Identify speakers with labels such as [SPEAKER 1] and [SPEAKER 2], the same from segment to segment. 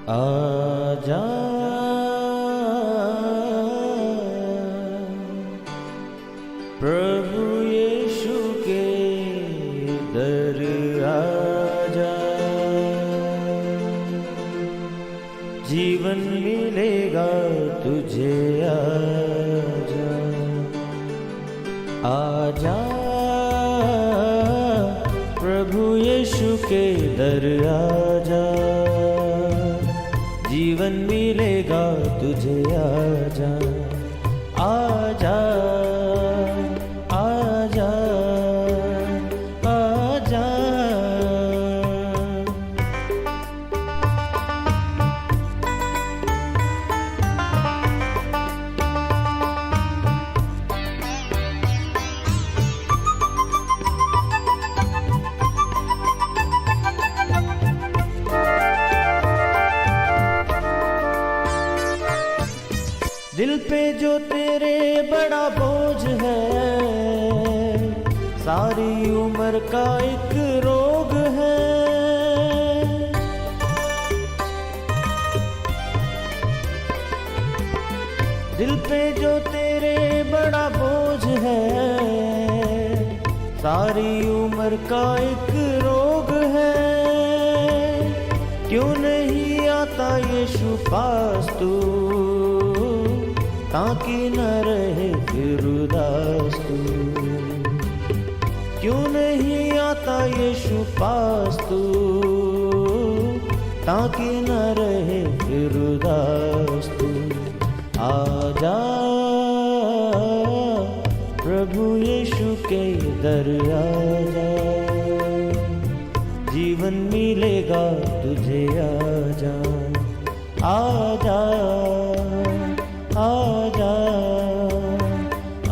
[SPEAKER 1] आजा प्रभु यीशु के दर आजा, जीवन मिलेगा तुझे। आजा आजा प्रभु यीशु के दर आजा, जीवन मिलेगा तुझे। आजा आजा आजा आजा। दिल पे जो तेरे बड़ा बोझ है, सारी उम्र का एक रोग है। दिल पे जो तेरे बड़ा बोझ है, सारी उम्र का एक रोग है। क्यों नहीं आता यीशु पास तू, ताकि न रहे फिर उदास तू। क्यों नहीं आता यीशु पास तू, ताकि न रहे फिर उदास तू। आजा प्रभु यीशु के दर आजा, जीवन मिलेगा तुझे। आजा आजा आजा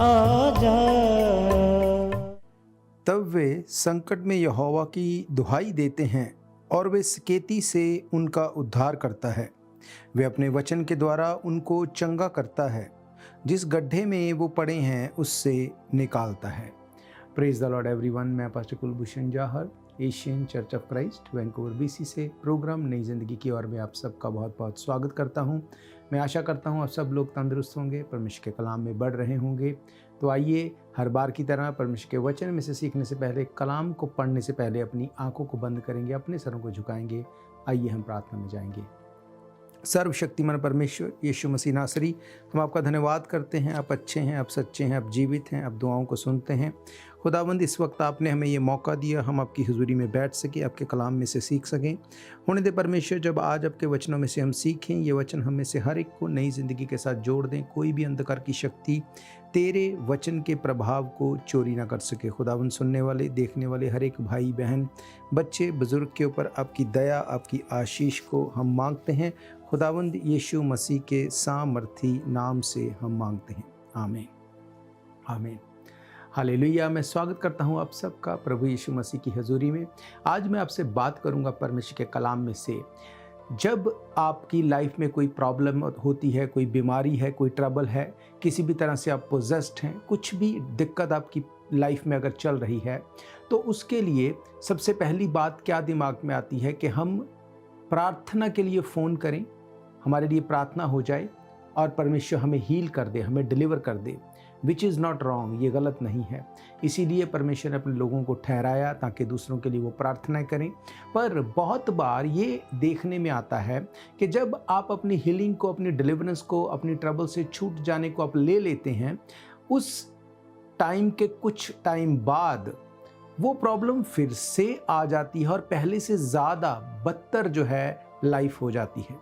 [SPEAKER 1] आजा।
[SPEAKER 2] तब वे संकट में यहोवा की दुहाई देते हैं और वे सकेती से उनका उद्धार करता है। वे अपने वचन के द्वारा उनको चंगा करता है, जिस गड्ढे में वो पड़े हैं उससे निकालता है। Praise the Lord everyone. मैं पास्टर कुलभूषण जाहर, Asian church of Christ Vancouver BC से प्रोग्राम नई ज़िंदगी की ओर में आप सबका बहुत बहुत स्वागत करता हूं। मैं आशा करता हूं आप सब लोग तंदुरुस्त होंगे, परमेश्वर के कलाम में बढ़ रहे होंगे। तो आइए हर बार की तरह परमेश्वर के वचन में से सीखने से पहले, कलाम को पढ़ने से पहले अपनी आंखों को बंद करेंगे, अपने सरों को झुकाएंगे। आइए हम प्रार्थना में जाएंगे। सर्वशक्तिमान परमेश्वर यीशु मसीह नासरी, हम आपका धन्यवाद करते हैं। आप अच्छे हैं, आप सच्चे हैं, आप जीवित हैं, आप दुआओं को सुनते हैं। खुदावंद, इस वक्त आपने हमें ये मौका दिया, हम आपकी हुजूरी में बैठ सकें, आपके कलाम में से सीख सकें। होने दे परमेश्वर, जब आज आपके वचनों में से हम सीखें, ये वचन हम में से हर एक को नई ज़िंदगी के साथ जोड़ दें। कोई भी अंधकार की शक्ति तेरे वचन के प्रभाव को चोरी ना कर सके। खुदावंद, सुनने वाले, देखने वाले हर एक भाई बहन, बच्चे बुजुर्ग के ऊपर आपकी दया, आपकी आशीष को हम मांगते हैं। खुदावंद, यीशु मसीह के सामर्थी नाम से हम मांगते हैं। आमीन आमीन हालेलुया। मैं स्वागत करता हूं आप सबका प्रभु यीशु मसीह की हजूरी में। आज मैं आपसे बात करूंगा परमेश्वर के कलाम में से। जब आपकी लाइफ में कोई प्रॉब्लम होती है, कोई बीमारी है, कोई ट्रबल है, किसी भी तरह से आप पोजेस्ड हैं, कुछ भी दिक्कत आपकी लाइफ में अगर चल रही है, तो उसके लिए सबसे पहली बात क्या दिमाग में आती है कि हम प्रार्थना के लिए फ़ोन करें, हमारे लिए प्रार्थना हो जाए और परमेश्वर हमें हील कर दे, हमें डिलीवर कर दे। विच इज़ नॉट रॉन्ग, ये गलत नहीं है। इसीलिए परमेश्वर ने अपने लोगों को ठहराया ताकि दूसरों के लिए वो प्रार्थना करें। पर बहुत बार ये देखने में आता है कि जब आप अपनी हीलिंग को, अपनी डिलीवरेंस को, अपनी ट्रबल से छूट जाने को आप ले लेते हैं, उस टाइम के कुछ टाइम बाद वो प्रॉब्लम फिर से आ जाती है और पहले से ज़्यादा बदतर जो है लाइफ हो जाती है।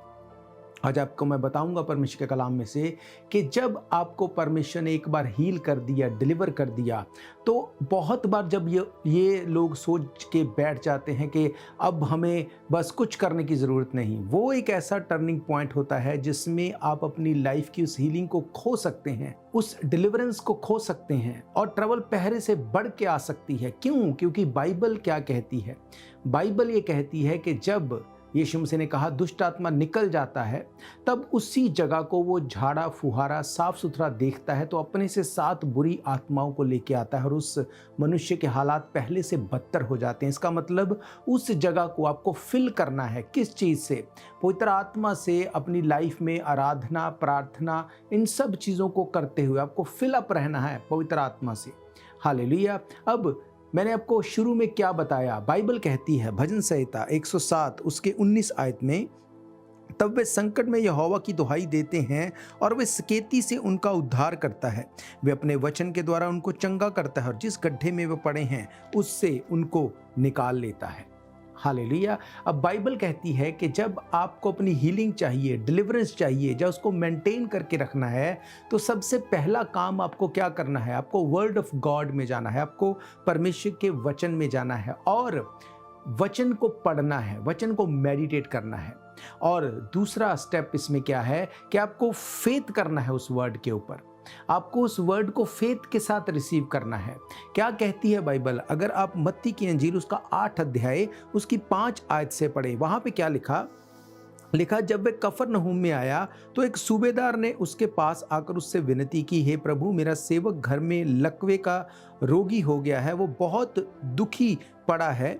[SPEAKER 2] आज आपको मैं बताऊंगा परमेश्वर के कलाम में से कि जब आपको परमेश्वर ने एक बार हील कर दिया, डिलीवर कर दिया, तो बहुत बार जब ये लोग सोच के बैठ जाते हैं कि अब हमें बस कुछ करने की ज़रूरत नहीं, वो एक ऐसा टर्निंग पॉइंट होता है जिसमें आप अपनी लाइफ की उस हीलिंग को खो सकते हैं, उस डिलीवरेंस को खो सकते हैं और ट्रबल पहले से बढ़ के आ सकती है। क्यों? क्योंकि बाइबल क्या कहती है? बाइबल ये कहती है कि जब यीशु मसीह ने कहा दुष्ट आत्मा निकल जाता है, तब उसी जगह को वो झाड़ा फुहारा साफ सुथरा देखता है तो अपने से 7 बुरी आत्माओं को लेके आता है और उस मनुष्य के हालात पहले से बदतर हो जाते हैं। इसका मतलब उस जगह को आपको फिल करना है। किस चीज़ से? पवित्र आत्मा से। अपनी लाइफ में आराधना, प्रार्थना, इन सब चीज़ों को करते हुए आपको फिल अप रहना है पवित्र आत्मा से। हालेलुया। अब मैंने आपको शुरू में क्या बताया? बाइबल कहती है भजन संहिता 107 उसके 19 आयत में, तब वे संकट में यहोवा की दुहाई देते हैं और वे सकेती से उनका उद्धार करता है। वे अपने वचन के द्वारा उनको चंगा करता है और जिस गड्ढे में वे पड़े हैं उससे उनको निकाल लेता है। हालेलुया। अब बाइबल कहती है कि जब आपको अपनी हीलिंग चाहिए, डिलीवरेंस चाहिए, जब उसको मेंटेन करके रखना है, तो सबसे पहला काम आपको क्या करना है? आपको वर्ड ऑफ गॉड में जाना है, आपको परमेश्वर के वचन में जाना है और वचन को पढ़ना है, वचन को मेडिटेट करना है। और दूसरा स्टेप इसमें क्या है कि आपको फेथ करना है उस वर्ड के ऊपर। आपको उस वर्ड को फेथ के साथ रिसीव करना है। क्या कहती है बाइबल? अगर आप मत्ती की अंजील उसका 8 अध्याय उसकी 5 आयत से पढ़े, वहां पे क्या लिखा, जब वे कफरनहूम में आया तो एक सूबेदार ने उसके पास आकर उससे विनती की, हे प्रभु, मेरा सेवक घर में लकवे का रोगी हो गया है, वो बहुत दुखी पड़ा है।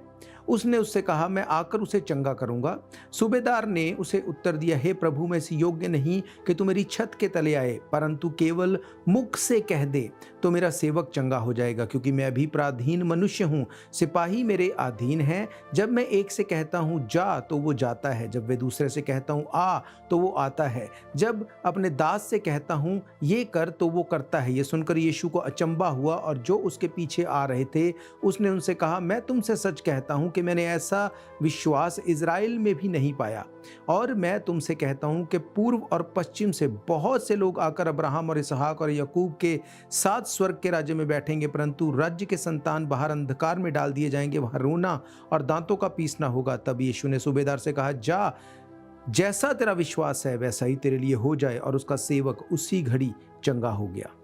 [SPEAKER 2] उसने उससे कहा, मैं आकर उसे चंगा करूंगा। सूबेदार ने उसे उत्तर दिया, हे प्रभु, मैं इस योग्य नहीं कि तू मेरी छत के तले आए, परंतु केवल मुख से कह दे तो मेरा सेवक चंगा हो जाएगा, क्योंकि मैं भी पराधीन मनुष्य हूँ, सिपाही मेरे अधीन हैं। जब मैं एक से कहता हूँ जा तो वो जाता है, जब वे दूसरे से कहता हूँ आ तो वो आता है, जब अपने दास से कहता हूँ ये कर तो वो करता है। ये सुनकर यीशु को अचंभा हुआ और जो उसके पीछे आ रहे थे उसने उनसे कहा, मैं तुमसे सच कहता हूँ कि मैंने ऐसा विश्वास इज़राइल में भी नहीं पाया। और मैं तुमसे कहता हूँ कि पूर्व और पश्चिम से बहुत से लोग आकर अब्राहम और इसहाक और याकूब के साथ स्वर्ग के राज्य में बैठेंगे, परंतु राज्य के संतान बाहर अंधकार में डाल दिए जाएंगे, वहाँ रोना और दांतों का पीसना होगा। तब यीशु ने सूबेदार से कहा, जा, जैसा तेरा विश्वास है वैसा ही तेरे लिए हो जाए। और उसका सेवक उसी घड़ी चंगा हो गया।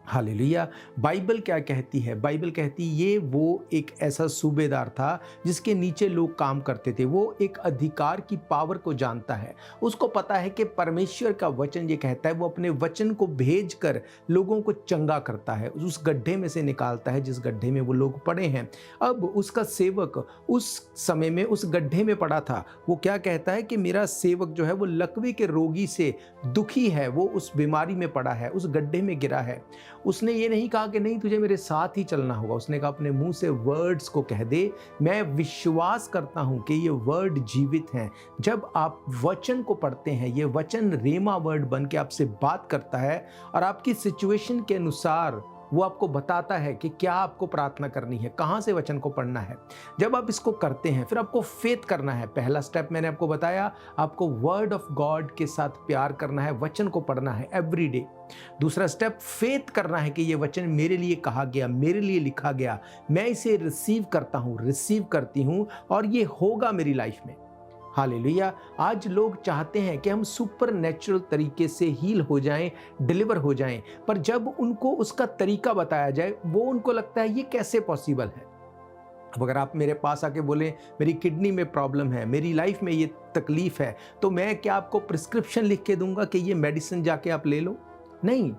[SPEAKER 2] हालेलुया। बाइबल क्या कहती है? बाइबल कहती ये वो एक ऐसा सूबेदार था जिसके नीचे लोग काम करते थे। वो एक अधिकार की पावर को जानता है। उसको पता है कि परमेश्वर का वचन ये कहता है, वो अपने वचन को भेजकर लोगों को चंगा करता है, उस गड्ढे में से निकालता है जिस गड्ढे में वो लोग पड़े हैं। अब उसका सेवक उस समय में उस गड्ढे में पड़ा था। वो क्या कहता है कि मेरा सेवक जो है वो लकवे के रोगी से दुखी है, वो उस बीमारी में पड़ा है, उस गड्ढे में गिरा है। उसने ये नहीं कहा कि नहीं तुझे मेरे साथ ही चलना होगा। उसने कहा अपने मुंह से वर्ड्स को कह दे। मैं विश्वास करता हूं कि ये वर्ड जीवित हैं। जब आप वचन को पढ़ते हैं, ये वचन रेमा वर्ड बन के आपसे बात करता है और आपकी सिचुएशन के अनुसार वो आपको बताता है कि क्या आपको प्रार्थना करनी है, कहाँ से वचन को पढ़ना है। जब आप इसको करते हैं फिर आपको फेथ करना है। पहला स्टेप मैंने आपको बताया, आपको वर्ड ऑफ गॉड के साथ प्यार करना है, वचन को पढ़ना है एवरी डे। दूसरा स्टेप फेथ करना है कि ये वचन मेरे लिए कहा गया, मेरे लिए लिखा गया, मैं इसे रिसीव करता हूँ, रिसीव करती हूँ और ये होगा मेरी लाइफ में। हालेलुया। आज लोग चाहते हैं कि हम सुपर नेचुरल तरीके से हील हो जाएं, डिलीवर हो जाएं, पर जब उनको उसका तरीका बताया जाए वो उनको लगता है ये कैसे पॉसिबल है। अब अगर आप मेरे पास आके बोलें मेरी किडनी में प्रॉब्लम है, मेरी लाइफ में ये तकलीफ है, तो मैं क्या आपको प्रिस्क्रिप्शन लिख के दूंगा कि ये मेडिसिन जाके आप ले लो? नहीं,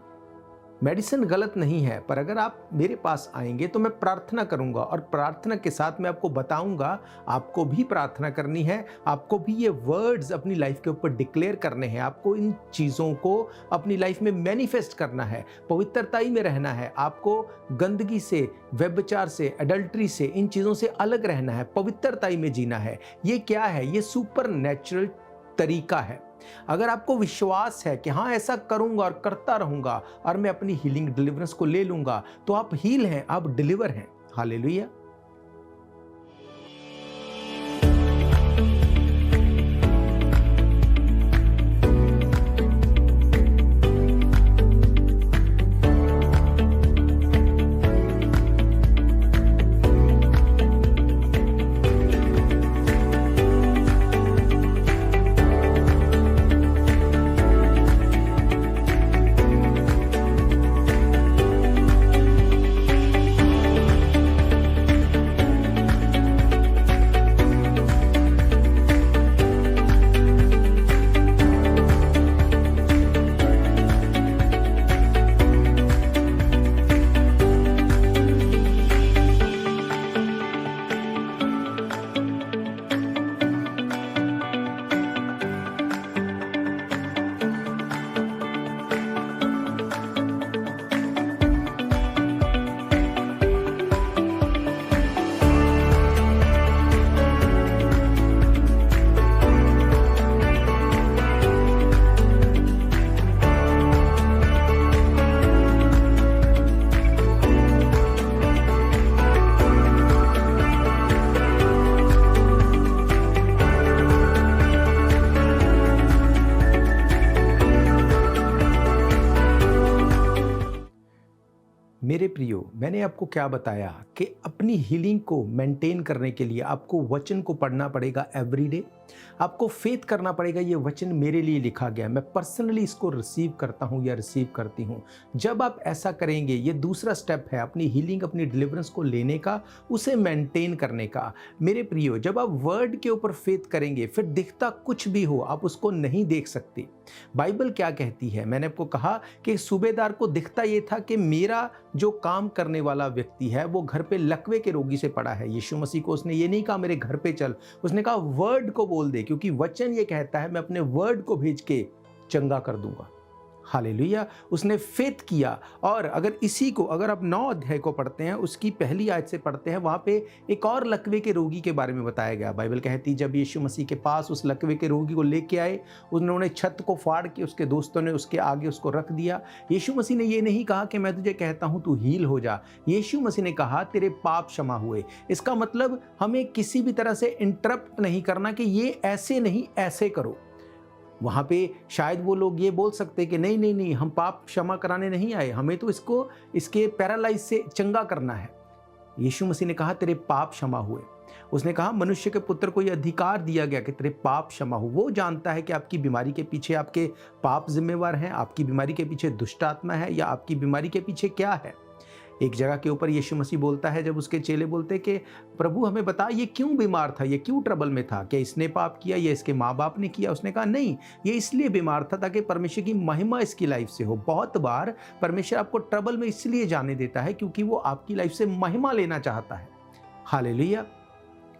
[SPEAKER 2] मेडिसिन गलत नहीं है, पर अगर आप मेरे पास आएंगे तो मैं प्रार्थना करूंगा और प्रार्थना के साथ मैं आपको बताऊंगा आपको भी प्रार्थना करनी है, आपको भी ये वर्ड्स अपनी लाइफ के ऊपर डिक्लेयर करने हैं, आपको इन चीज़ों को अपनी लाइफ में मैनिफेस्ट करना है, पवित्रताई में रहना है, आपको गंदगी से, व्यभिचार से, एडल्ट्री से, इन चीज़ों से अलग रहना है, पवित्रताई में जीना है। ये क्या है? ये सुपर नेचुरल तरीका है। अगर आपको विश्वास है कि हाँ ऐसा करूंगा और करता रहूंगा और मैं अपनी हीलिंग डिलीवरेंस को ले लूंगा, तो आप हील हैं, आप डिलीवर हैं। हालेलुया। मेरे प्रियो, मैंने आपको क्या बताया कि अपनी हीलिंग को मेंटेन करने के लिए आपको वचन को पढ़ना पड़ेगा एवरीडे। आपको फेथ करना पड़ेगा, ये वचन मेरे लिए लिखा गया, मैं पर्सनली इसको रिसीव करता हूँ या रिसीव करती हूँ। जब आप ऐसा करेंगे, ये दूसरा स्टेप है अपनी हीलिंग, अपनी डिलीवरेंस को लेने का, उसे मेंटेन करने का। मेरे प्रियो, जब आप वर्ड के ऊपर फेथ करेंगे, फिर दिखता कुछ भी हो आप उसको नहीं देख सकते। बाइबल क्या कहती है, मैंने आपको कहा कि सूबेदार को दिखता ये था कि मेरा जो काम करने वाला व्यक्ति है वो घर पे लकवे के रोगी से पड़ा है। यीशु मसीह को उसने ये नहीं कहा मेरे घर पे चल, उसने कहा वर्ड को बोल दे, क्योंकि वचन ये कहता है मैं अपने वर्ड को भेज के चंगा कर दूंगा। हालेलुया, उसने फेथ किया। और अगर आप 9 अध्याय को पढ़ते हैं, उसकी पहली आयत से पढ़ते हैं, वहां पे एक और लकवे के रोगी के बारे में बताया गया। बाइबल कहती जब यीशु मसीह के पास उस लकवे के रोगी को लेके आए, उन्होंने छत को फाड़ के उसके दोस्तों ने उसके आगे उसको रख दिया। यीशु मसीह ने ये नहीं कहा कि मैं तुझे कहता हूं तू हील हो जा, यीशु मसीह ने कहा तेरे पाप क्षमा हुए। इसका मतलब हमें किसी भी तरह से इंटरप्ट नहीं करना कि ये ऐसे नहीं ऐसे करो। वहाँ पे शायद वो लोग ये बोल सकते कि नहीं नहीं नहीं, हम पाप क्षमा कराने नहीं आए, हमें तो इसके पैरालाइज से चंगा करना है। यीशु मसीह ने कहा तेरे पाप क्षमा हुए। उसने कहा मनुष्य के पुत्र को यह अधिकार दिया गया कि तेरे पाप क्षमा हो। वो जानता है कि आपकी बीमारी के पीछे आपके पाप जिम्मेवार हैं, आपकी बीमारी के पीछे दुष्ट आत्मा है, या आपकी बीमारी के पीछे क्या है। एक जगह के ऊपर यीशु मसीह बोलता है, जब उसके चेले बोलते कि प्रभु हमें बता ये क्यों बीमार था, ये क्यों ट्रबल में था, क्या इसने पाप किया या इसके माँ बाप ने किया। उसने कहा नहीं, ये इसलिए बीमार था ताकि परमेश्वर की महिमा इसकी लाइफ से हो। बहुत बार परमेश्वर आपको ट्रबल में इसलिए जाने देता है क्योंकि वो आपकी लाइफ से महिमा लेना चाहता है। हालेलुया।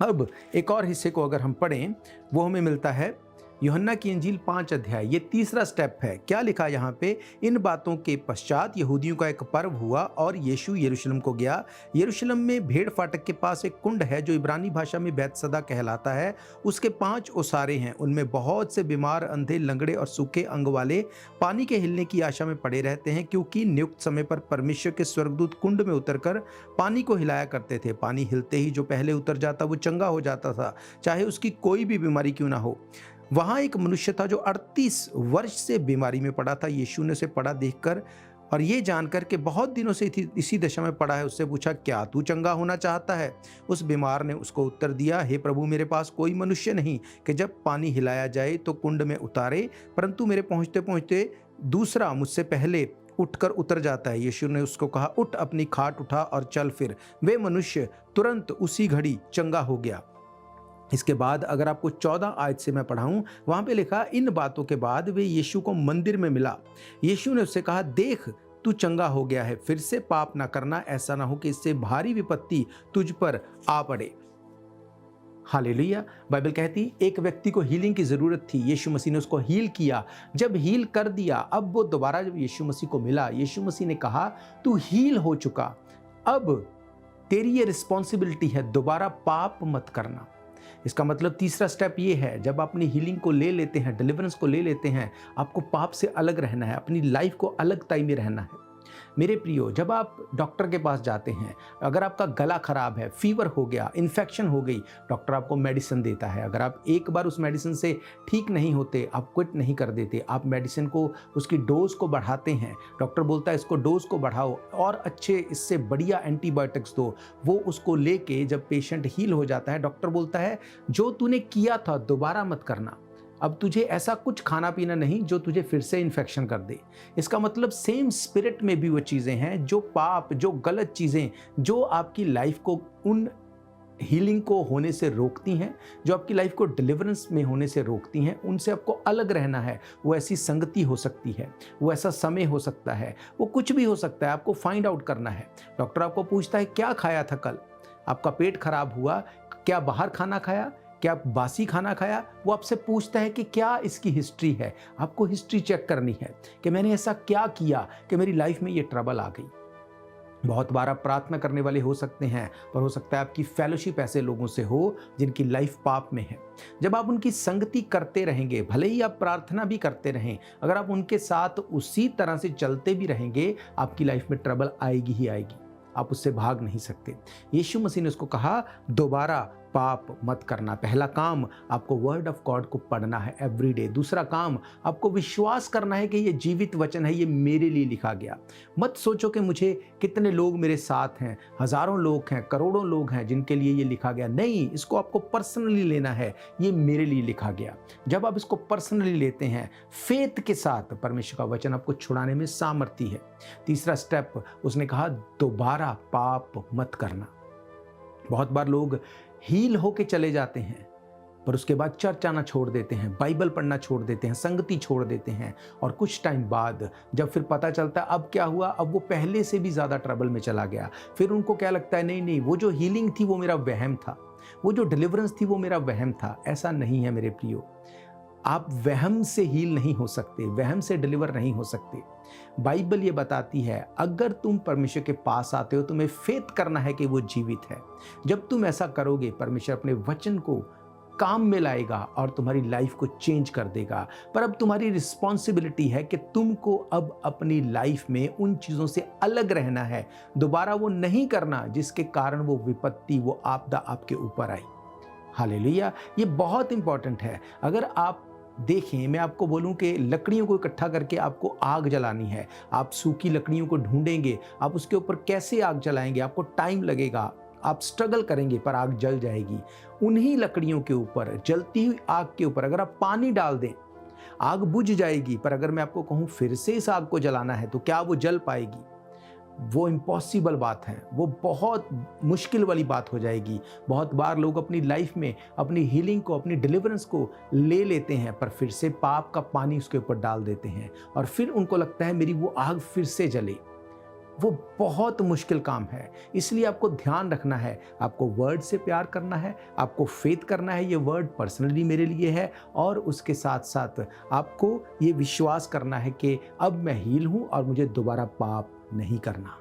[SPEAKER 2] अब एक और हिस्से को अगर हम पढ़ें, वो हमें मिलता है यूहन्ना की इंजील 5 अध्याय। ये तीसरा स्टेप है। क्या लिखा यहाँ पे, इन बातों के पश्चात यहूदियों का एक पर्व हुआ और यीशु यरूशलेम को गया। यरूशलेम में भेड़ फाटक के पास एक कुंड है जो इब्रानी भाषा में बैतसदा कहलाता है। उसके 5 ओसारे हैं, उनमें बहुत से बीमार, अंधे, लंगड़े और सूखे अंग वाले पानी के हिलने की आशा में पड़े रहते हैं, क्योंकि नियुक्त समय पर परमेश्वर के स्वर्गदूत कुंड में उतरकर पानी को हिलाया करते थे। पानी हिलते ही जो पहले उतर जाता वो चंगा हो जाता था, चाहे उसकी कोई भी बीमारी क्यों ना हो। वहाँ एक मनुष्य था जो 38 वर्ष से बीमारी में पड़ा था। यीशु ने उसे पड़ा देखकर और ये जानकर कि बहुत दिनों से इसी दशा में पड़ा है, उससे पूछा क्या तू चंगा होना चाहता है। उस बीमार ने उसको उत्तर दिया, हे प्रभु, मेरे पास कोई मनुष्य नहीं कि जब पानी हिलाया जाए तो कुंड में उतारे, परंतु मेरे पहुँचते पहुँचते दूसरा मुझसे पहले उठकर उतर जाता है। यीशु ने उसको कहा, उठ, अपनी खाट उठा और चल फिर। वे मनुष्य तुरंत उसी घड़ी चंगा हो गया। इसके बाद अगर आपको 14 आयत से मैं पढ़ाऊं, वहां पे लिखा, इन बातों के बाद वे यीशु को मंदिर में मिला। यीशु ने उससे कहा, देख तू चंगा हो गया है, फिर से पाप ना करना, ऐसा ना हो कि इससे भारी विपत्ति तुझ पर आ पड़े। हालेलुया। बाइबल कहती एक व्यक्ति को हीलिंग की जरूरत थी, यीशु मसीह ने उसको हील किया। जब हील कर दिया, अब वो दोबारा जब यीशु मसीह को मिला, यीशु मसीह ने कहा तू हील हो चुका, अब तेरी ये रिस्पॉन्सिबिलिटी है, दोबारा पाप मत करना। इसका मतलब तीसरा स्टेप ये है, जब आप अपनी हीलिंग को ले लेते हैं, डिलीवरेंस को ले लेते हैं, आपको पाप से अलग रहना है, अपनी लाइफ को अलग टाइम में रहना है। मेरे प्रियो, जब आप डॉक्टर के पास जाते हैं, अगर आपका गला खराब है, फीवर हो गया, इन्फेक्शन हो गई, डॉक्टर आपको मेडिसिन देता है। अगर आप एक बार उस मेडिसिन से ठीक नहीं होते, आप क्विट नहीं कर देते, आप मेडिसिन को, उसकी डोज को बढ़ाते हैं। डॉक्टर बोलता है इसको डोज को बढ़ाओ और अच्छे, इससे बढ़िया एंटीबायोटिक्स दो। वो उसको लेके जब पेशेंट हील हो जाता है, डॉक्टर बोलता है जो तूने किया था दोबारा मत करना, अब तुझे ऐसा कुछ खाना पीना नहीं जो तुझे फिर से इन्फेक्शन कर दे। इसका मतलब सेम स्पिरिट में भी वो चीज़ें हैं, जो पाप, जो गलत चीज़ें जो आपकी लाइफ को उन हीलिंग को होने से रोकती हैं, जो आपकी लाइफ को डिलीवरेंस में होने से रोकती हैं, उनसे आपको अलग रहना है। वो ऐसी संगति हो सकती है, वो ऐसा समय हो सकता है, वो कुछ भी हो सकता है, आपको फाइंड आउट करना है। डॉक्टर आपको पूछता है क्या खाया था कल, आपका पेट खराब हुआ, क्या बाहर खाना खाया, क्या बासी खाना खाया। वो आपसे पूछता है कि क्या इसकी हिस्ट्री है। आपको हिस्ट्री चेक करनी है कि मैंने ऐसा क्या किया कि मेरी लाइफ में ये ट्रबल आ गई। बहुत बार आप प्रार्थना करने वाले हो सकते हैं, पर हो सकता है आपकी फेलोशिप ऐसे लोगों से हो जिनकी लाइफ पाप में है। जब आप उनकी संगति करते रहेंगे, भले ही आप प्रार्थना भी करते रहें, अगर आप उनके साथ उसी तरह से चलते भी रहेंगे, आपकी लाइफ में ट्रबल आएगी ही आएगी, आप उससे भाग नहीं सकते। यीशु मसीह ने उसको कहा दोबारा पाप मत करना। पहला काम, आपको वर्ड ऑफ गॉड को पढ़ना है एवरी डे। दूसरा काम, आपको विश्वास करना है कि ये जीवित वचन है, ये मेरे लिए लिखा गया। मत सोचो कि मुझे कितने लोग मेरे साथ हैं, हज़ारों लोग हैं, करोड़ों लोग हैं जिनके लिए ये लिखा गया। नहीं, इसको आपको पर्सनली लेना है, ये मेरे लिए लिखा गया। जब आप इसको पर्सनली लेते हैं फेथ के साथ, परमेश्वर का वचन आपको छुड़ाने में सामर्थ्य है। तीसरा स्टेप उसने कहा, दोबारा पाप मत करना। बहुत बार लोग हील होके चले जाते हैं पर उसके बाद चर्च आना छोड़ देते हैं, बाइबल पढ़ना छोड़ देते हैं, संगति छोड़ देते हैं, और कुछ टाइम बाद जब फिर पता चलता है अब क्या हुआ, अब वो पहले से भी ज़्यादा ट्रबल में चला गया। फिर उनको क्या लगता है, नहीं नहीं, वो जो हीलिंग थी वो मेरा वहम था, वो जो डिलीवरेंस थी वो मेरा वहम था। ऐसा नहीं है मेरे प्रियो, आप वहम से हील नहीं हो सकते, वहम से डिलीवर नहीं हो सकते। बाइबल ये बताती है अगर तुम परमेश्वर के पास आते हो तुम्हें फेथ करना है कि वो जीवित है। जब तुम ऐसा करोगे परमेश्वर अपने वचन को काम में लाएगा और तुम्हारी लाइफ को चेंज कर देगा। पर अब तुम्हारी रिस्पॉन्सिबिलिटी है कि तुमको अब अपनी लाइफ में उन चीज़ों से अलग रहना है, दोबारा वो नहीं करना जिसके कारण वो विपत्ति, वो आपदा आपके ऊपर आई। हालेलुया, ये बहुत इंपॉर्टेंट है। अगर आप देखें, मैं आपको बोलूं कि लकड़ियों को इकट्ठा करके आपको आग जलानी है, आप सूखी लकड़ियों को ढूंढेंगे, आप उसके ऊपर कैसे आग जलाएंगे, आपको टाइम लगेगा, आप स्ट्रगल करेंगे पर आग जल जाएगी। उन्हीं लकड़ियों के ऊपर, जलती हुई आग के ऊपर अगर आप पानी डाल दें, आग बुझ जाएगी। पर अगर मैं आपको कहूँ फिर से इस आग को जलाना है तो क्या वो जल पाएगी? वो इम्पॉसिबल बात है, वो बहुत मुश्किल वाली बात हो जाएगी। बहुत बार लोग अपनी लाइफ में अपनी हीलिंग को, अपनी डिलीवरेंस को ले लेते हैं पर फिर से पाप का पानी उसके ऊपर डाल देते हैं और फिर उनको लगता है मेरी वो आग फिर से जले। वो बहुत मुश्किल काम है। इसलिए आपको ध्यान रखना है, आपको वर्ड से प्यार करना है, आपको फेथ करना है, ये वर्ड पर्सनली मेरे लिए है, और उसके साथ साथ आपको ये विश्वास करना है कि अब मैं हील हूं और मुझे दोबारा पाप नहीं करना।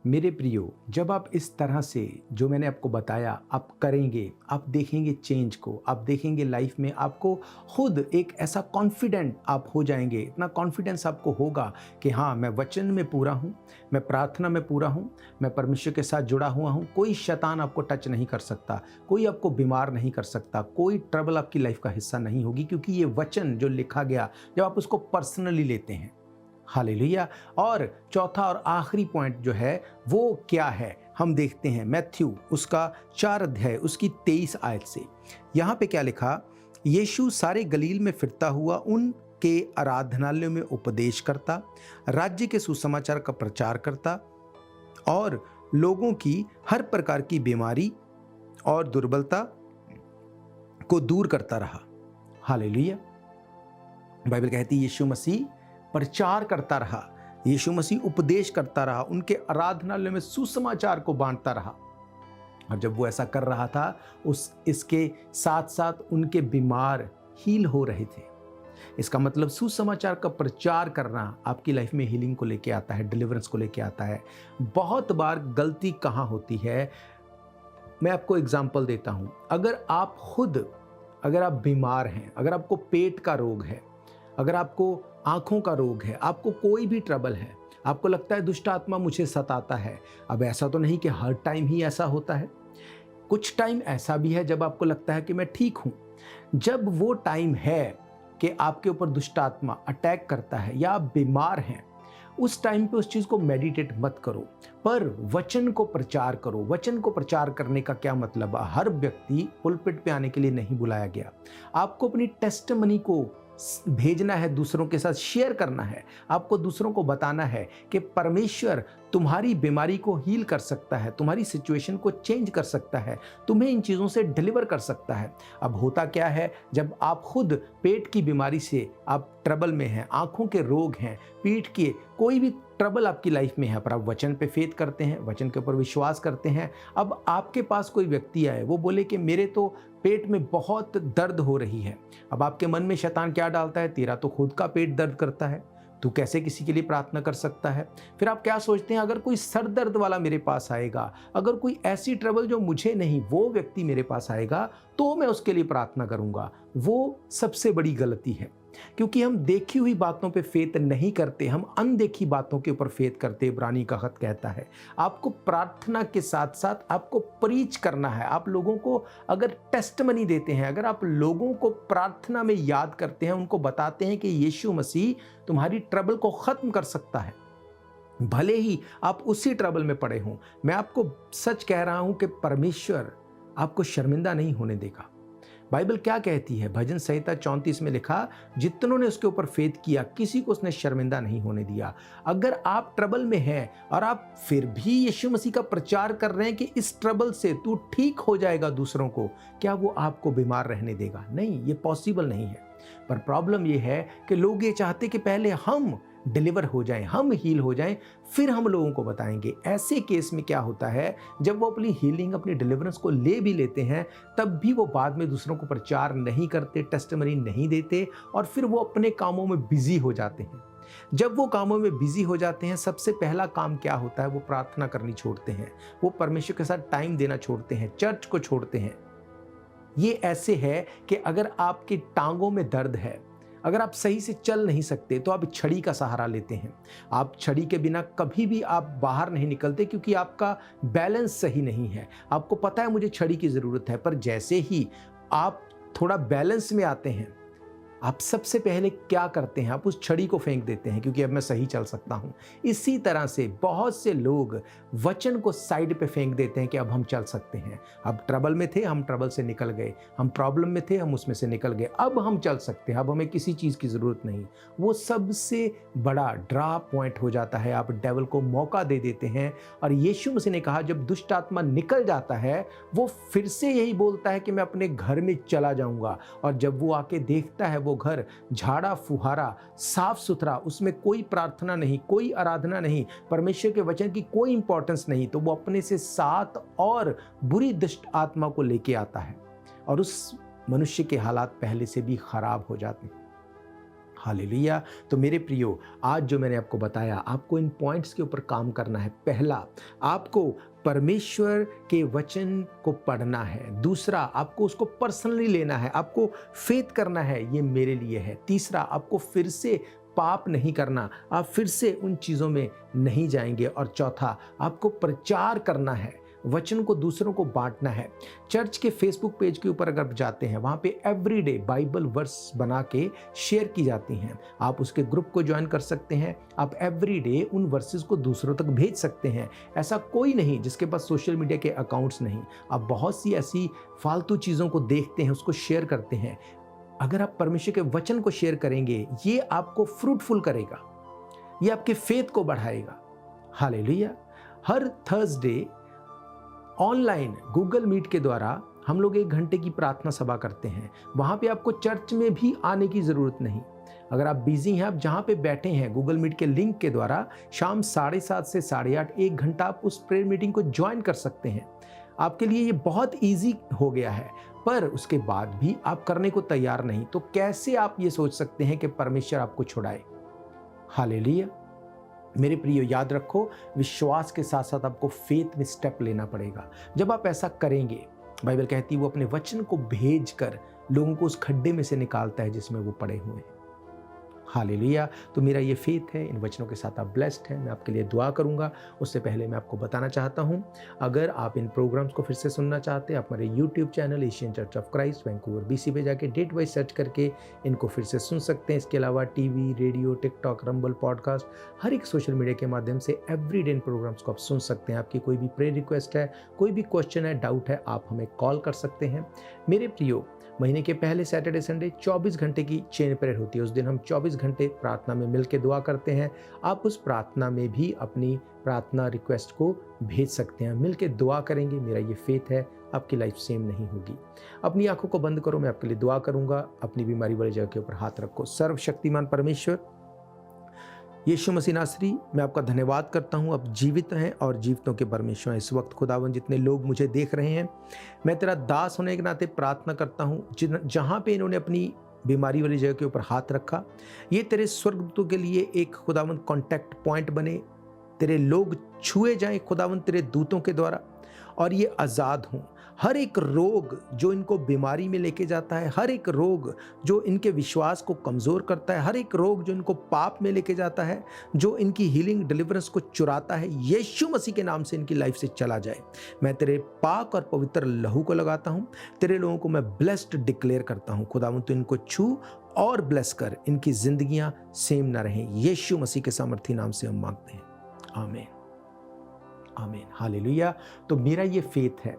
[SPEAKER 2] मेरे प्रियो, जब आप इस तरह से जो मैंने आपको बताया आप करेंगे, आप देखेंगे चेंज को, आप देखेंगे लाइफ में आपको खुद एक ऐसा कॉन्फिडेंट आप हो जाएंगे, इतना कॉन्फिडेंस आपको होगा कि हाँ, मैं वचन में पूरा हूँ, मैं प्रार्थना में पूरा हूँ, मैं परमेश्वर के साथ जुड़ा हुआ हूँ। कोई शैतान आपको टच नहीं कर सकता, कोई आपको बीमार नहीं कर सकता, कोई ट्रबल आपकी लाइफ का हिस्सा नहीं होगी, क्योंकि ये वचन जो लिखा गया जब आप उसको पर्सनली लेते हैं। हालेलुया। और चौथा और आखिरी पॉइंट जो है वो क्या है, हम देखते हैं मैथ्यू उसका 4 अध्याय उसकी 23 आयत से। यहाँ पे क्या लिखा, यीशु सारे गलील में फिरता हुआ उनके आराधनालयों में उपदेश करता, राज्य के सुसमाचार का प्रचार करता और लोगों की हर प्रकार की बीमारी और दुर्बलता को दूर करता रहा। हालेलुया। बाइबल कहती है यीशु मसीह प्रचार करता रहा, यीशु मसीह उपदेश करता रहा, उनके आराधनालय में सुसमाचार को बांटता रहा। और जब वो ऐसा कर रहा था इसके साथ साथ उनके बीमार हील हो रहे थे। इसका मतलब सुसमाचार का प्रचार करना आपकी लाइफ में हीलिंग को लेके आता है, डिलीवरेंस को लेके आता है। बहुत बार गलती कहाँ होती है, मैं आपको एग्जाम्पल देता हूँ। अगर आप बीमार हैं, अगर आपको पेट का रोग है, अगर आपको आँखों का रोग है, आपको कोई भी ट्रबल है, आपको लगता है दुष्ट आत्मा मुझे सताता है। अब ऐसा तो नहीं कि हर टाइम ही ऐसा होता है, कुछ टाइम ऐसा भी है जब आपको लगता है कि मैं ठीक हूँ। जब वो टाइम है कि आपके ऊपर दुष्ट आत्मा अटैक करता है या आप बीमार हैं, उस टाइम पे उस चीज़ को मेडिटेट मत करो, पर वचन को प्रचार करो। वचन को प्रचार करने का क्या मतलब है? हर व्यक्ति पुलपिट पे आने के लिए नहीं बुलाया गया। आपको अपनी टेस्टमनी को भेजना है, दूसरों के साथ शेयर करना है। आपको दूसरों को बताना है कि परमेश्वर तुम्हारी बीमारी को हील कर सकता है, तुम्हारी सिचुएशन को चेंज कर सकता है, तुम्हें इन चीज़ों से डिलीवर कर सकता है। अब होता क्या है, जब आप खुद पेट की बीमारी से आप ट्रबल में हैं, आंखों के रोग हैं, पीठ के कोई भी ट्रबल आपकी लाइफ में है, पर आप वचन पे फेथ करते हैं, वचन के ऊपर विश्वास करते हैं। अब आपके पास कोई व्यक्ति आए, वो बोले कि मेरे तो पेट में बहुत दर्द हो रही है। अब आपके मन में शैतान क्या डालता है, तेरा तो खुद का पेट दर्द करता है, तू कैसे किसी के लिए प्रार्थना कर सकता है। फिर आप क्या सोचते हैं, अगर कोई सर दर्द वाला मेरे पास आएगा, अगर कोई ऐसी ट्रबल जो मुझे नहीं, वो व्यक्ति मेरे पास आएगा तो मैं उसके लिए प्रार्थना करूंगा। वो सबसे बड़ी गलती है, क्योंकि हम देखी हुई बातों पे फेथ नहीं करते, हम अनदेखी बातों के ऊपर फेथ करते। इब्रानी का खत कहता है आपको प्रार्थना के साथ साथ आपको प्रीच करना है। आप लोगों को अगर टेस्टमनी देते हैं, अगर आप लोगों को प्रार्थना में याद करते हैं, उनको बताते हैं कि यीशु मसीह तुम्हारी ट्रबल को खत्म कर सकता है, भले ही आप उसी ट्रबल में पड़े हों, मैं आपको सच कह रहा हूं कि परमेश्वर आपको शर्मिंदा नहीं होने देगा। बाइबल क्या कहती है, भजन संहिता 34 में लिखा, जितनों ने उसके ऊपर फेथ किया किसी को उसने शर्मिंदा नहीं होने दिया। अगर आप ट्रबल में हैं और आप फिर भी यीशु मसीह का प्रचार कर रहे हैं कि इस ट्रबल से तू ठीक हो जाएगा दूसरों को, क्या वो आपको बीमार रहने देगा? नहीं, ये पॉसिबल नहीं है। पर प्रॉब्लम ये है कि लोग ये चाहते कि पहले हम डिलीवर हो जाएं, हम हील हो जाएं, फिर हम लोगों को बताएंगे। ऐसे केस में क्या होता है, जब वो अपनी हीलिंग, अपनी डिलीवरेंस को ले भी लेते हैं, तब भी वो बाद में दूसरों को प्रचार नहीं करते, टेस्टिमनी नहीं देते, और फिर वो अपने कामों में बिजी हो जाते हैं। जब वो कामों में बिजी हो जाते हैं, सबसे पहला काम क्या होता है, वो प्रार्थना करनी छोड़ते हैं, वो परमेश्वर के साथ टाइम देना छोड़ते हैं, चर्च को छोड़ते हैं। ये ऐसे है कि अगर आपकी टांगों में दर्द है, अगर आप सही से चल नहीं सकते, तो आप छड़ी का सहारा लेते हैं। आप छड़ी के बिना कभी भी आप बाहर नहीं निकलते, क्योंकि आपका बैलेंस सही नहीं है। आपको पता है मुझे छड़ी की ज़रूरत है, पर जैसे ही आप थोड़ा बैलेंस में आते हैं, आप सबसे पहले क्या करते हैं, आप उस छड़ी को फेंक देते हैं, क्योंकि अब मैं सही चल सकता हूं। इसी तरह से बहुत से लोग वचन को साइड पे फेंक देते हैं कि अब हम चल सकते हैं, अब ट्रबल में थे, हम ट्रबल से निकल गए, हम प्रॉब्लम में थे, हम उसमें से निकल गए, अब हम चल सकते हैं, अब हमें किसी चीज़ की ज़रूरत नहीं। वो सबसे बड़ा ड्रा पॉइंट हो जाता है। आप डेविल को मौका दे देते हैं। और यीशु मसीह ने कहा, जब दुष्ट आत्मा निकल जाता है, वो फिर से यही बोलता है कि मैं अपने घर में चला जाऊंगा। और जब वो आके देखता है वो घर झाड़ा फुहारा, साफ सुथरा, उसमें कोई प्रार्थना नहीं, कोई आराधना नहीं, परमेश्वर के वचन की कोई इंपॉर्टेंस नहीं, तो वो अपने से 7 और बुरी दुष्ट आत्मा को लेके आता है, और उस मनुष्य के हालात पहले से भी खराब हो जाते हैं। हालेलुया। तो मेरे प्रियो, आज जो मैंने आपको बताया, आपको इन पॉइंट्स के ऊपर काम करना है। पहला, आपको परमेश्वर के वचन को पढ़ना है। दूसरा, आपको उसको पर्सनली लेना है, आपको फेथ करना है, ये मेरे लिए है। तीसरा, आपको फिर से पाप नहीं करना, आप फिर से उन चीज़ों में नहीं जाएंगे। और चौथा, आपको प्रचार करना है, वचन को दूसरों को बांटना है। चर्च के फेसबुक पेज के ऊपर अगर जाते हैं, वहाँ पे एवरीडे बाइबल वर्स बना के शेयर की जाती हैं। आप उसके ग्रुप को ज्वाइन कर सकते हैं। आप एवरीडे उन वर्सेस को दूसरों तक भेज सकते हैं। ऐसा कोई नहीं जिसके पास सोशल मीडिया के अकाउंट्स नहीं। आप बहुत सी ऐसी फालतू चीज़ों को देखते हैं, उसको शेयर करते हैं। अगर आप परमेश्वर के वचन को शेयर करेंगे, ये आपको फ्रूटफुल करेगा, ये आपके फेथ को बढ़ाएगा। हालेलुया। हर थर्सडे ऑनलाइन गूगल मीट के द्वारा हम लोग 1 घंटे की प्रार्थना सभा करते हैं। वहाँ पे आपको चर्च में भी आने की ज़रूरत नहीं। अगर आप बिजी हैं, आप जहाँ पे बैठे हैं, गूगल मीट के लिंक के द्वारा शाम 7:30 से 8:30 1 घंटा आप उस प्रेयर मीटिंग को ज्वाइन कर सकते हैं। आपके लिए ये बहुत ईजी हो गया है। पर उसके बाद भी आप करने को तैयार नहीं, तो कैसे आप ये सोच सकते हैं कि परमेश्वर आपको छुड़ाए? हालेलुया। मेरे प्रियो, याद रखो, विश्वास के साथ साथ आपको फेथ में स्टेप लेना पड़ेगा। जब आप ऐसा करेंगे, बाइबल कहती है वो अपने वचन को भेजकर लोगों को उस खड्डे में से निकालता है जिसमें वो पड़े हुए हैं। हालेलुया। तो मेरा ये फेथ है, इन वचनों के साथ आप ब्लेस्ड हैं। मैं आपके लिए दुआ करूंगा। उससे पहले मैं आपको बताना चाहता हूं, अगर आप इन प्रोग्राम्स को फिर से सुनना चाहते हैं, आप हमारे YouTube channel Asian church of Christ Vancouver BC पे जाके डेट वाइज सर्च करके इनको फिर से सुन सकते हैं। इसके अलावा TV, radio, TikTok, Rumble, podcast, हर एक सोशल मीडिया के माध्यम से एवरीडे इन प्रोग्राम्स को आप सुन सकते हैं। आपकी कोई भी प्रेयर रिक्वेस्ट है, कोई भी क्वेश्चन है, डाउट है, आप हमें कॉल कर सकते हैं। मेरे प्रियो, महीने के पहले सैटरडे संडे 24 घंटे की चेन प्रेयर होती है। उस दिन हम 24 घंटे प्रार्थना में मिलकर दुआ करते हैं। आप उस प्रार्थना में भी अपनी प्रार्थना रिक्वेस्ट को भेज सकते हैं, मिलकर दुआ करेंगे। मेरा ये फेथ है, आपकी लाइफ सेम नहीं होगी। अपनी आंखों को बंद करो, मैं आपके लिए दुआ करूंगा। अपनी बीमारी वाली जगह के ऊपर हाथ रखो। सर्वशक्तिमान परमेश्वर यीशु मसीह नासरी, मैं आपका धन्यवाद करता हूँ। आप जीवित हैं और जीवितों के परमेश्वर हैं। इस वक्त खुदावन जितने लोग मुझे देख रहे हैं, मैं तेरा दास होने के नाते प्रार्थना करता हूँ, जहाँ पे इन्होंने अपनी बीमारी वाली जगह के ऊपर हाथ रखा, ये तेरे स्वर्गदूतों के लिए एक खुदावन कॉन्टैक्ट पॉइंट बने। तेरे लोग छुए जाएं खुदावन तेरे दूतों के द्वारा, और ये आज़ाद हों। हर एक रोग जो इनको बीमारी में लेके जाता है, हर एक रोग जो इनके विश्वास को कमज़ोर करता है, हर एक रोग जो इनको पाप में लेके जाता है, जो इनकी हीलिंग डिलीवरेंस को चुराता है, यीशु मसीह के नाम से इनकी लाइफ से चला जाए। मैं तेरे पाक और पवित्र लहू को लगाता हूँ। तेरे लोगों को मैं ब्लेस्ड डिक्लेयर करता हूँ। खुदावंद तो इनको छू और ब्लेस कर, इनकी जिंदगियाँ सेम ना रहें। यीशु मसीह के सामर्थी नाम से हम मांगते हैं, आमीन, आमीन, हालेलुया। तो मेरा ये फेथ है,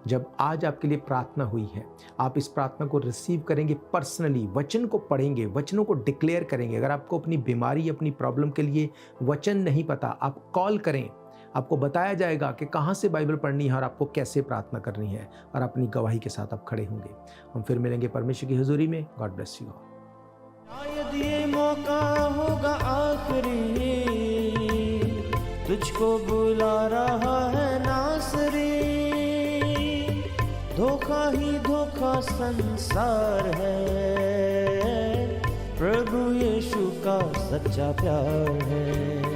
[SPEAKER 2] जब आज आपके लिए प्रार्थना हुई है, आप इस प्रार्थना को रिसीव करेंगे पर्सनली, वचन को पढ़ेंगे, वचनों को डिक्लेयर करेंगे। अगर आपको अपनी बीमारी, अपनी प्रॉब्लम के लिए वचन नहीं पता, आप कॉल करें, आपको बताया जाएगा कि कहाँ से बाइबल पढ़नी है और आपको कैसे प्रार्थना करनी है, और अपनी गवाही के साथ आप खड़े होंगे। हम फिर मिलेंगे परमेश्वर की हुजूरी में। God bless you all.
[SPEAKER 1] शायद ये मौका होगा आखिरी, तुझको बुला रहा है नासरी। धोखा ही धोखा संसार है, प्रभु यीशु का सच्चा प्यार है।